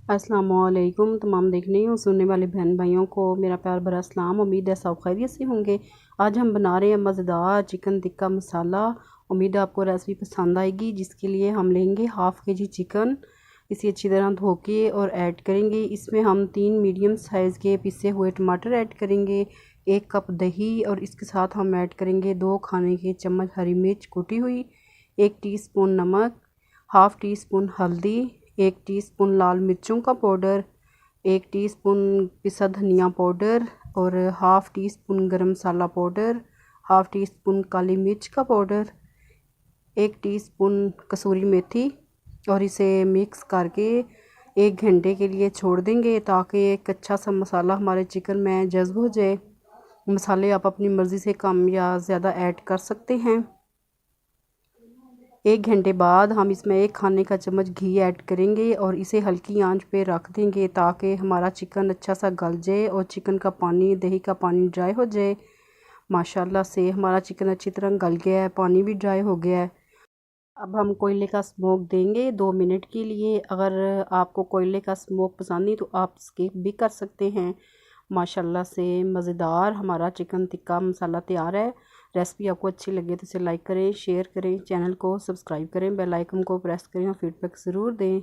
अस्सलामुअलैकुम तमाम देखने और सुनने वाले बहन भाइयों को मेरा प्यार भरा सलाम। उम्मीद है सब खैरियत से होंगे। आज हम बना रहे हैं मज़ेदार चिकन टिक्का मसाला। उम्मीद है आपको रेसिपी पसंद आएगी। जिसके लिए हम लेंगे हाफ़ के जी चिकन। इसे अच्छी तरह धो के और ऐड करेंगे। इसमें हम 3 मीडियम साइज़ के पिसे हुए टमाटर ऐड करेंगे, 1 कप दही और इसके साथ हम ऐड करेंगे 2 खाने के चम्मच हरी मिर्च कुटी हुई, 1 टीस्पून नमक, हाफ़ टी स्पून हल्दी, 1 टीस्पून लाल मिर्चों का पाउडर, 1 टीस्पून पिसा धनिया पाउडर और हाफ़ टी स्पून गरम मसाला पाउडर, हाफ़ टी स्पून काली मिर्च का पाउडर, 1 टीस्पून कसूरी मेथी। और इसे मिक्स करके 1 घंटे के लिए छोड़ देंगे ताकि एक अच्छा सा मसाला हमारे चिकन में जज़्ब हो जाए। मसाले आप अपनी मर्ज़ी से कम या ज़्यादा ऐड कर सकते हैं। 1 घंटे बाद हम इसमें 1 खाने का चम्मच घी ऐड करेंगे और इसे हल्की आंच पे रख देंगे ताकि हमारा चिकन अच्छा सा गल जाए और चिकन का पानी, दही का पानी ड्राई हो जाए। माशाल्लाह से हमारा चिकन अच्छी तरह गल गया है, पानी भी ड्राई हो गया है। अब हम कोयले का स्मोक देंगे 2 मिनट के लिए। अगर आपको कोयले का स्मोक पसंद नहीं तो आप स्किप भी कर सकते हैं। माशाल्लाह से मज़ेदार हमारा चिकन टिक्का मसाला तैयार है। रेसिपी आपको अच्छी लगे तो इसे लाइक करें, शेयर करें, चैनल को सब्सक्राइब करें, बेल आइकन को प्रेस करें और फीडबैक ज़रूर दें।